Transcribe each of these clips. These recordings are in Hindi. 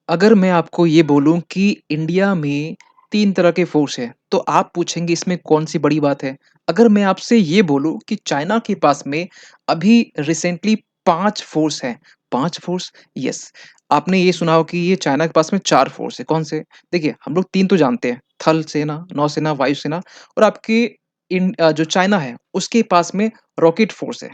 अगर मैं आपको ये बोलूँ कि इंडिया में 3 तरह के फ़ोर्स हैं, तो आप पूछेंगे इसमें कौन-सी बड़ी बात है? अगर मैं आपसे ये बोलूँ कि चाइना के पास में अभी रिसेंटली 5 फ़ोर्स हैं, 5 फ़ोर्स? यस। आपने ये सुना हो कि ये चाइना के पास में 4 फ़ोर्स हैं, कौन से? देखिए, हम लोग 3 तो जानते हैं, थल सेना, नौसेना, वायुसेना और आपके जो चाइना है, उसके पास में रॉकेट फ़ोर्स है,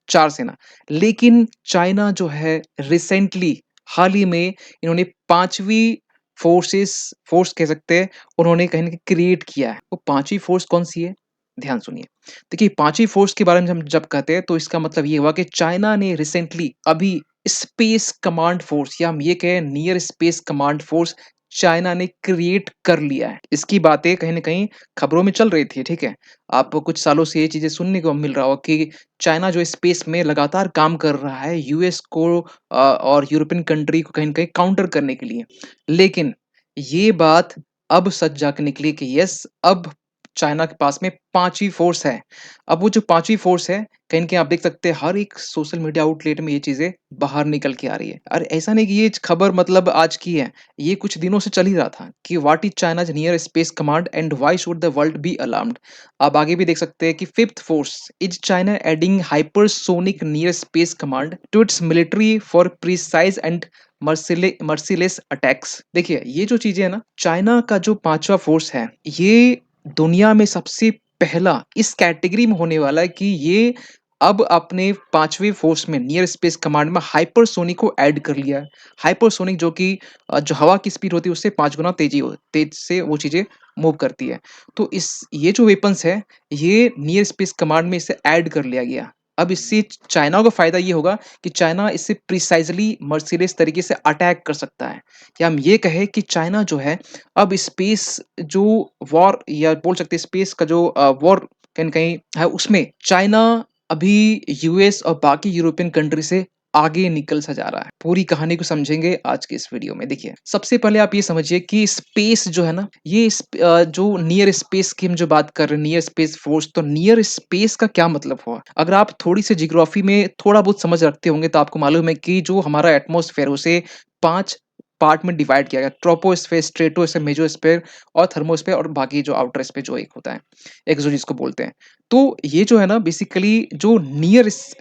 4 सेना। लेकिन चाइना जो है रिसेंटली हाल ही में इन्होंने 5वीं फ़ोर्स कह सकते हैं, उन्होंने कहीं न कहीं क्रिएट किया है। वो 5वीं फ़ोर्स कौन-सी है? ध्यान सुनिए। देखिए 5वीं फ़ोर्स के बारे में हम जब कहते हैं तो इसका मतलब ये हुआ कि चाइना ने रिसेंटली अभी स्पेस कमांड फ़ोर्स या हम ये कहें near space command force China ने क्रिएट कर लिया है। इसकी बातें कहीं न कहीं खबरों में चल रही थी, ठीक है? आपको कुछ सालों से ये चीज़ें सुनने को मिल रहा होगा कि चाइना जो स्पेस में लगातार काम कर रहा है यूएस को और यूरोपियन कंट्री को कहीं न कहीं काउंटर करने के लिए। लेकिन ये बात अब सच जाके निकली कि यस, अब चाइना के पास में 5वीं फ़ोर्स है। अब वो जो 5वीं फ़ोर्स है, कहीं न कहीं आप देख सकते हैं हर एक सोशल मीडिया आउटलेट में ये चीज़ें बाहर निकल के आ रही है। और ऐसा नहीं कि ये खबर मतलब आज की है, ये कुछ दिनों से चल ही रहा था कि what is China's near space command and why should the world be alarmed? आप आगे भी देख सकते हैं कि 5th force is China adding hypersonic near space command to its military for precise and merciless attacks. देखिए, ये जो चीज़ें हैं ना, चाइना का जो 5वां फ़ोर्स है, ये दुनिया में सबसे पहला इस कैटेगरी में होने वाला है कि ये अब अपने 5वें फ़ोर्स में नियर स्पेस कमांड में हाइपरसोनिक को ऐड कर लिया है। हाइपरसोनिक जो कि जो हवा की स्पीड होती है उससे 5 गुना तेज़ से वो चीज़ें मूव करती है। तो ये जो वेपन्स है, ये नियर स्पेस कमांड में इसे ऐड कर लिया गया। अब इससे चाइना को फ़ायदा ये होगा कि चाइना इससे प्रिसाइज़ली मर्सिलेस तरीके से अटैक कर सकता है। या हम ये कहें कि चाइना जो है अब स्पेस जो वॉर या बोल सकते हैं स्पेस का जो वॉर कहीं न कहीं है उसमें चाइना अभी यूएस और बाकी यूरोपियन कंट्री से आगे निकल सा जा रहा है। पूरी कहानी को समझेंगे आज के इस वीडियो में। देखिए, सबसे पहले आप ये समझिए कि स्पेस जो है ना, ये जो नियर स्पेस की हम जो बात कर रहे हैं, नियर स्पेस फ़ोर्स, तो नियर स्पेस का क्या मतलब हुआ? अगर आप थोड़ी-सी ज्योग्राफी में थोड़ा बहुत समझ रखते होंगे तो आपको मालूम है कि जो हमारा एटमॉस्फेयर है उसे 5 पार्ट में डिवाइड किया गया। ट्रोपोस्फेयर, स्ट्रेटोस्फेयर, मेसोस्फेयर और थर्मोस्फेयर और बाकी जो आउटर स्पेस जो एक होता है, एक्सो जिसको बोलते हैं। तो ये जो है ना बेसिकली जो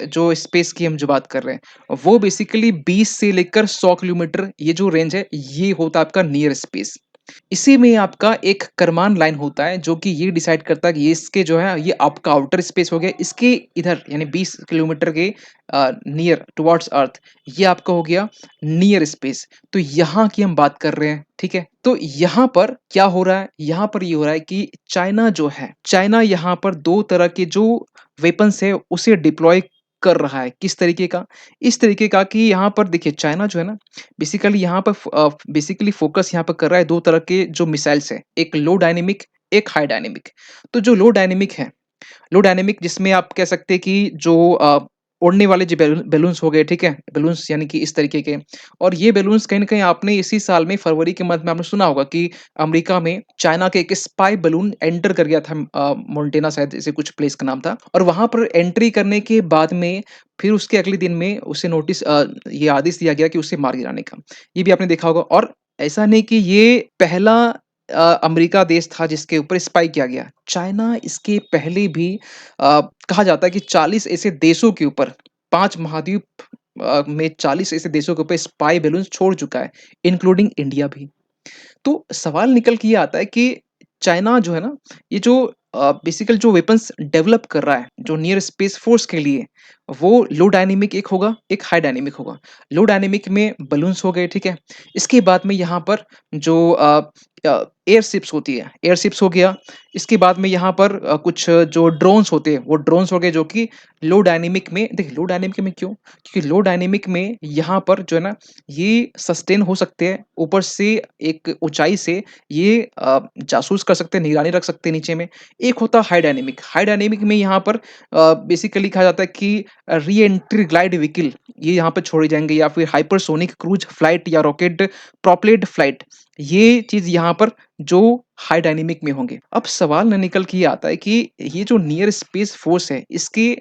जो स्पेस की हम जो बात कर रहे हैं, वो बेसिकली 20 से लेकर 100 किलोमीटर ये जो रेंज है, ये होता है आपका नियर स्पेस। इसी में आपका एक करमान लाइन होता है जो कि ये डिसाइड करता है कि ये इसके जो है ये आपका आउटर स्पेस हो गया, इसके इधर यानी 20 किलोमीटर के नियर टुवर्ड्स अर्थ ये आपका हो गया नियर स्पेस। तो यहाँ की हम बात कर रहे हैं, ठीक है? तो यहाँ पर क्या हो रहा है? यहाँ पर ये हो रहा है कि चाइना जो है, चाइना यहाँ पर 2 तरह के जो वेपन्स है उसे डिप्लॉय कर रहा है। किस तरीके का? इस तरीके का कि यहाँ पर देखिए चाइना जो है ना बेसिकली यहाँ पर बेसिकली फ़ोकस यहाँ पर कर रहा है 2 तरह के जो मिसाइल्स हैं, एक लो डायनेमिक, एक हाई डायनेमिक। तो जो लो डायनेमिक जिसमें आप कह सकते हैं कि जो उड़ने वाले जो बैलून्स हो गए, ठीक है? बैलून्स यानी कि इस तरीके के और ये बैलून्स कहीं न कहीं आपने इसी साल में फरवरी के मंथ में आपने सुना होगा कि अमेरिका में चाइना का एक स्पाई बैलून एंटर कर गया था मोंटेना शायद ऐसे कुछ प्लेस का नाम था और वहाँ पर एंट्री करने के बाद में फिर उसके अगले दिन में उसे ये आदेश दिया गया कि उसे मार गिराने का। ये भी आपने देखा होगा और ऐसा नहीं कि ये पहला अमेरिका देश था जिसके ऊपर स्पाई किया गया। चाइना इसके पहले भी कहा जाता है कि 40 ऐसे देशों के ऊपर 5 महाद्वीप में 40 ऐसे देशों के ऊपर स्पाई बैलून्स छोड़ चुका है, इंक्लूडिंग इंडिया भी। तो सवाल निकल के ये आता है कि चाइना जो है ना, ये जो बेसिकल जो वेपन्स डेवलप कर रहा है, जो नियर स्पेस फ़ोर्स के लिए, वो लो डायनेमिक एक होगा, एक हाई डायनेमिक होगा। लो डायनेमिक में बलून्स हो गए, ठीक है? इसके बाद में यहाँ पर जो एयरशिप्स होती है, एयरशिप्स हो गया। इसके बाद में यहाँ पर कुछ जो ड्रोन्स होते हैं, वो ड्रोन्स हो गए जो कि लो डायनेमिक में देखिए लो डायनेमिक में क्यों? क्योंकि लो डायनेमिक में यहाँ पर जो है ना, ये सस्टेन हो सकते हैं, ऊपर से एक ऊँचाई से ये जासूस कर सकते हैं, निगरानी रख सकते हैं नीचे में। एक होता है हाई डायनेमिक में यहाँ पर बेसिकली कहा जाता है कि री-एंट्री ग्लाइड व्हीकल ये यहाँ पे छोड़े जाएँगे या फिर हाइपरसोनिक क्रूज़ फ्लाइट या रॉकेट प्रोपेल्ड फ्लाइट, ये चीज़ यहाँ पर जो हाई डायनेमिक में होंगे। अब सवाल ना निकल के ये आता है कि ये जो नियर स्पेस फ़ोर्स है, इसके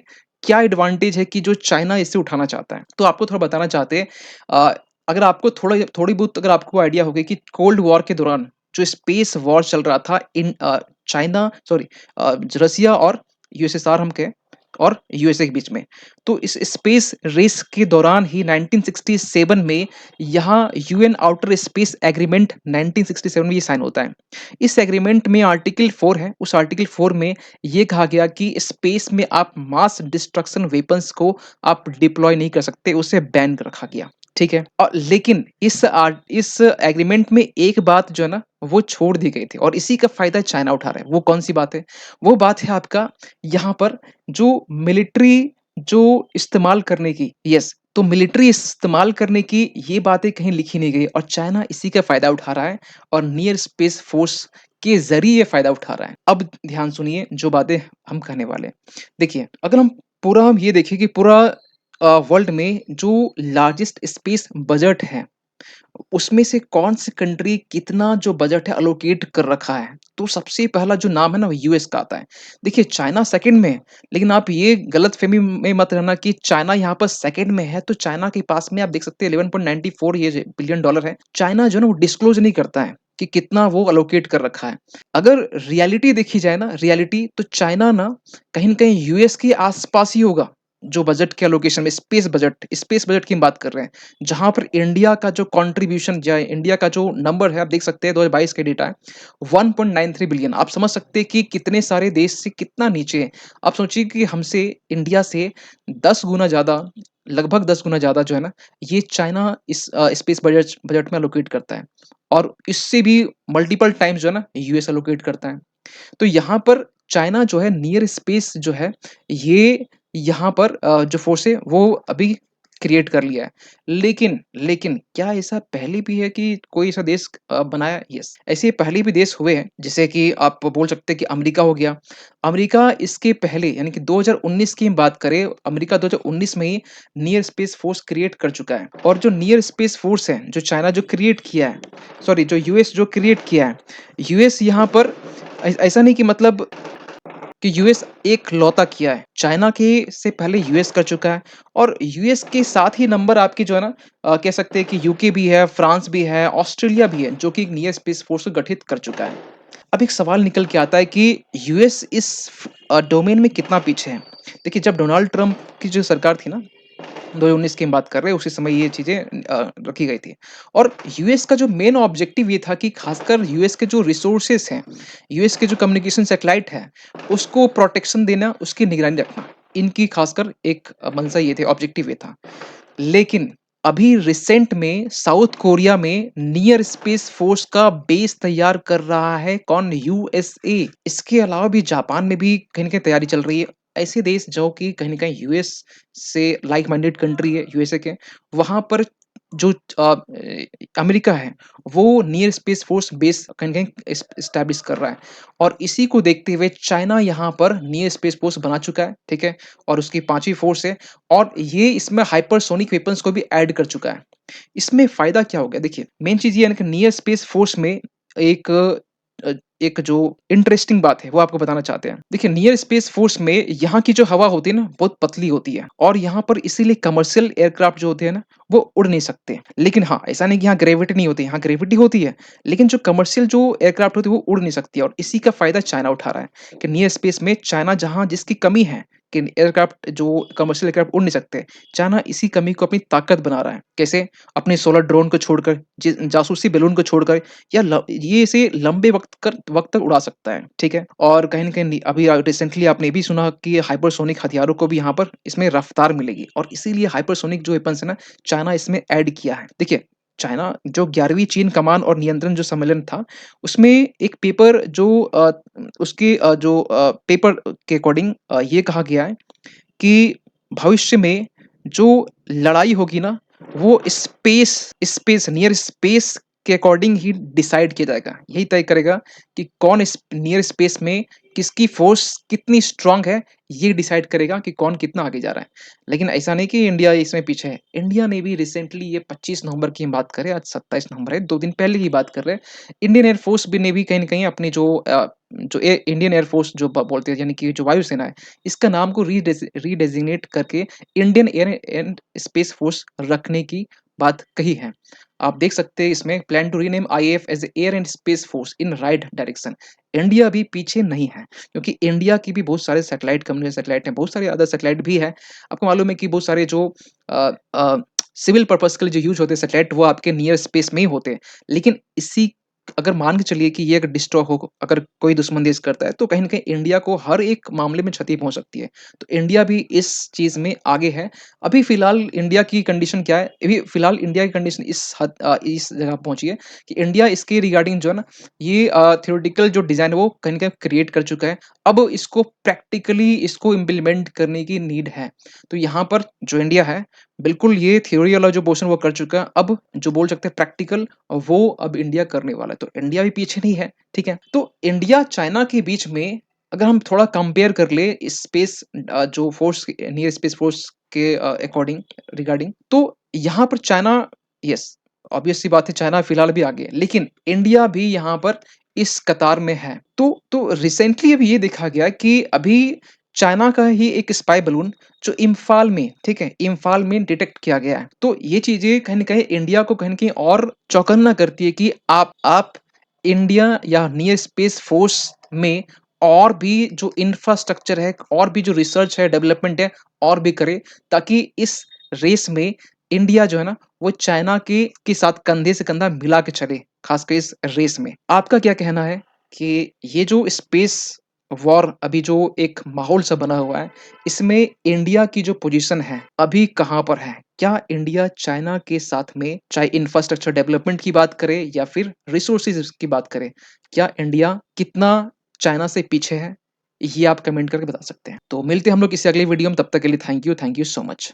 क्या एडवांटेज है कि जो चाइना इससे उठाना चाहता है? तो आपको थोड़ा बताना चाहते हैं अगर आपको थोड़ी बहुत अगर आपको आइडिया होगी कि कोल्ड वॉर के दौरान जो स्पेस वॉर चल रहा था चाइना सॉरी रसिया और यूएसएसआर हम कहें और यूएसए के बीच में, तो इस स्पेस रेस के दौरान ही 1967 में यहाँ यूएन आउटर स्पेस एग्रीमेंट 1967 में ये साइन होता है। इस एग्रीमेंट में आर्टिकल 4 है, उस आर्टिकल 4 में ये कहा गया कि स्पेस में आप मास डिस्ट्रक्शन वेपन्स को आप डिप्लॉय नहीं कर सकते, उसे बैन रखा गया। ठीक है? और लेकिन इस एग्रीमेंट में एक बात जो है ना, वो छोड़ दी गई थी और इसी का फ़ायदा चाइना उठा रहा है। वो कौन-सी बात है? वो बात है आपका यहाँ पर जो मिलिट्री जो इस्तेमाल करने की यस, तो मिलिट्री इस्तेमाल करने की ये बातें कहीं लिखी नहीं गई और चाइना इसी का फ़ायदा उठा रहा है और नियर स्पेस फ़ोर्स के ज़रिए फ़ायदा उठा रहा है। अब ध्यान सुनिए जो बातें हम कहने वाले हैं। देखिए, अगर हम ये देखें कि पूरा वर्ल्ड में जो लार्जेस्ट स्पेस बजट है, उसमें से कौन सी कंट्री कितना जो बजट है एलोकेट कर रखा है, तो सबसे पहला जो नाम है ना वो यूएस का आता है। देखिए चाइना सेकंड में है, लेकिन आप ये गलतफ़हमी में मत रहना कि चाइना यहाँ पर सेकंड में है, तो चाइना के पास में आप देख सकते हैं 11.94 ये बिलियन डॉलर है। चाइना जो है ना वो डिस्क्लोज़ नहीं करता है कि कितना वो एलोकेट कर रखा है। अगर रियलिटी देखी जाए ना रियलिटी तो चाइना ना कहीं न कहीं यूएस के आस-पास ही होगा, जो बजट के एलोकेशन में स्पेस बजट की हम बात कर रहे हैं। जहाँ पर इंडिया का जो कंट्रीब्यूशन जाए इंडिया का जो नंबर है आप देख सकते हैं 2022 का डेटा है 1.93 बिलियन। आप समझ सकते हैं कि कितने सारे देश से कितना नीचे है। आप सोचिए कि हमसे इंडिया से 10 गुना ज़्यादा लगभग 10 गुना ज़्यादा जो है ना ये चाइना इस स्पेस बजट में एलोकेट करता है और इससे भी मल्टीपल टाइम्स जो है ना यूएस एलोकेट करता है। तो यहाँ पर चाइना जो है नियर स्पेस जो है ये यहाँ पर जो फ़ोर्स है वो अभी क्रिएट कर लिया है। लेकिन क्या ऐसा पहले भी है कि कोई ऐसा देश बनाया? यस, ऐसे पहले भी देश हुए हैं जैसे कि आप बोल सकते हैं कि अमेरिका हो गया। अमेरिका इसके पहले यानी कि 2019 की हम बात करें, अमेरिका 2019 में ही नियर स्पेस फ़ोर्स क्रिएट कर चुका है और जो नियर स्पेस फ़ोर्स है, जो चाइना जो क्रिएट किया है सॉरी जो यूएस जो क्रिएट किया है, यूएस यहाँ पर ऐसा नहीं कि मतलब कि यूएस एकलौता किया है। चाइना के से पहले यूएस कर चुका है और यूएस के साथ ही नंबर आपके जो है ना कह सकते हैं कि यूके भी है, फ्रांस भी है, ऑस्ट्रेलिया भी है, जो कि एक नियर स्पेस फ़ोर्स को गठित कर चुका है। अब एक सवाल निकल के आता है कि यूएस इस डोमेन में कितना पीछे है? देखिए, जब डोनाल्ड ट्रम्प की जो सरकार थी ना 2019 की हम बात कर रहे हैं, उसी समय ये चीज़ें रखी गई थी और यूएस का जो मेन ऑब्जेक्टिव ये था कि खासकर यूएस के जो रिसोर्सेज़ हैं, यूएस के जो कम्युनिकेशन सैटेलाइट है, उसको प्रोटेक्शन देना, उसकी निगरानी रखना। इनकी खासकर एक मंशा ये थे, ऑब्जेक्टिव ये था। लेकिन अभी रिसेंट में साउथ कोरिया में नियर स्पेस फ़ोर्स का बेस तैयार कर रहा है कौन? यूएसए। इसके अलावा भी जापान में भी कहीं न कहीं तैयारी चल रही है। ऐसे देश जो कि कहीं न कहीं यूएस से लाइक माइंडेड कंट्री है यूएसए के, वहाँ पर जो अमेरिका है, वो नियर स्पेस फ़ोर्स बेस कहीं न कहीं एस्टैब्लिश कर रहा है और इसी को देखते हुए चाइना यहाँ पर नियर स्पेस फ़ोर्स बना चुका है, ठीक है? और उसकी 5वीं फ़ोर्स है और ये इसमें हाइपरसोनिक वेपन्स को भी ऐड कर चुका है। इसमें फ़ायदा क्या हो गया? देखिए, मेन चीज़ ये है ना कि नियर स्पेस फ़ोर्स में एक एक जो इंटरेस्टिंग बात है, वो आपको बताना चाहते हैं। देखिए, नियर स्पेस फ़ोर्स में यहाँ की जो हवा होती है ना, बहुत पतली होती है और यहाँ पर इसीलिए कमर्शियल एयरक्राफ्ट जो होते हैं ना, वो उड़ नहीं सकते। लेकिन हाँ, ऐसा नहीं कि यहाँ ग्रेविटी नहीं होती, यहाँ ग्रेविटी होती है, लेकिन जो कमर्शियल जो एयरक्राफ्ट होती है, वो उड़ नहीं सकती और इसी का फ़ायदा चाइना उठा रहा है कि नियर स्पेस में चाइना जहाँ जिसकी कमी है कि एयरक्राफ्ट जो कमर्शियल एयरक्राफ्ट उड़ नहीं सकते, चाइना इसी कमी को अपनी ताकत बना रहा है। कैसे? अपने सोलर ड्रोन को छोड़कर, जासूसी बैलून को छोड़कर या ये इसे लंबे वक़्त तक उड़ा सकता है, ठीक है? और कहीं न कहीं अभी रिसेंटली आपने ये भी सुना कि हाइपरसोनिक हथियारों को भी यहाँ पर इसमें रफ़्तार मिलेगी और इसीलिए हाइपरसोनिक जो वेपन्स है ना, चाइना इसमें ऐड किया है। देखिए, चाइना जो 11वीं चीन कमान और नियंत्रण जो सम्मेलन था, उसमें एक पेपर जो उसके पेपर के अकॉर्डिंग ये कहा गया है कि भविष्य में जो लड़ाई होगी ना, वो स्पेस नियर स्पेस के अकॉर्डिंग ही डिसाइड किया जाएगा। यही तय करेगा कि कौन इस नियर स्पेस में किसकी फ़ोर्स कितनी स्ट्रॉन्ग है, ये डिसाइड करेगा कि कौन कितना आगे जा रहा है। लेकिन ऐसा नहीं कि इंडिया इसमें पीछे है। इंडिया ने भी रिसेंटली ये 25 नवंबर की हम बात करें, आज 27 नवंबर है, 2 दिन पहले की बात कर रहे हैं। इंडियन एयर फ़ोर्स भी ने भी कहीं न कहीं अपनी जो इंडियन एयर फ़ोर्स जो बोलते हैं यानी कि जो वायुसेना है, इसका नाम को रीडेज़िग्नेट करके Indian air and space force रखने की बात कही है। आप देख सकते हैं इसमें plan to rename IAF as air and space force in right direction. India भी पीछे नहीं है, क्योंकि इंडिया की भी बहुत सारे सैटेलाइट कंपनी सैटेलाइट हैं, बहुत सारे अदर सैटेलाइट भी हैं। आपको मालूम है कि बहुत सारे जो अ अ, सिविल पर्पज़ के लिए जो यूज़ होते हैं सैटेलाइट वो आपके नियर स्पेस में ही होते हैं। लेकिन इसी अगर मान के चलिए कि ये अगर डिस्ट्रॉय हो अगर कोई दुश्मन देश करता है, तो कहीं न कहीं इंडिया को हर एक मामले में क्षति पहुँच सकती है। तो इंडिया भी इस चीज़ में आगे है। अभी फ़िलहाल इंडिया की कंडीशन क्या है? अभी फ़िलहाल इंडिया की कंडीशन इस जगह पहुँची है कि इंडिया इसके रिगार्डिंग जो है ना, ये थ्योरेटिकल जो डिज़ाइन है वो कहीं न कहीं क्रिएट कर चुका है। अब इसको प्रैक्टिकली इसको इम्प्लीमेंट करने की नीड है। तो यहाँ पर जो इंडिया है, बिल्कुल ये थ्योरी वाला जो पोर्शन वो कर चुका है। अब जो बोल सकते हैं प्रैक्टिकल वो अब इंडिया करने वाला है। तो इंडिया भी पीछे नहीं है, ठीक है? तो इंडिया चाइना के बीच में अगर हम थोड़ा कंपेयर कर ले स्पेस जो फ़ोर्स नियर स्पेस फ़ोर्स के अकॉर्डिंग रिगार्डिंग तो यहाँ पर चाइना यस, ऑब्वियस सी बात है चाइना फिलहाल भी आगे है। लेकिन इंडिया भी यहाँ पर इस कतार में है। तो रिसेंटली अभी ये देखा गया कि अभी चाइना का ही एक स्पाई बलून जो इम्फाल में, ठीक है? इम्फाल में डिटेक्ट किया गया है। तो ये चीज़ें कहीं न कहीं इंडिया को कहीं न कहीं और चौकन्ना करती है कि आप इंडिया या नियर स्पेस फ़ोर्स में और भी जो इंफ्रास्ट्रक्चर है, और भी जो रिसर्च है, डेवलपमेंट है, और भी करे ताकि इस रेस में इंडिया जो है ना, वो चाइना के साथ कंधे से कंधा मिला के चले, ख़ासकर इस रेस में। आपका क्या कहना है कि ये जो स्पेस वॉर अभी जो एक माहौल सा बना हुआ है, इसमें इंडिया की जो पोज़ीशन है, अभी कहाँ पर है? क्या इंडिया चाइना के साथ में चाहे इंफ्रास्ट्रक्चर डेवलपमेंट की बात करें या फिर रिसोर्सेज़ की बात करें, क्या इंडिया कितना चाइना से पीछे है? ये आप कमेंट करके बता सकते हैं। तो मिलते हैं हम लोग किसी अगली वीडियो में, तब तक के लिए थैंक यू सो मच।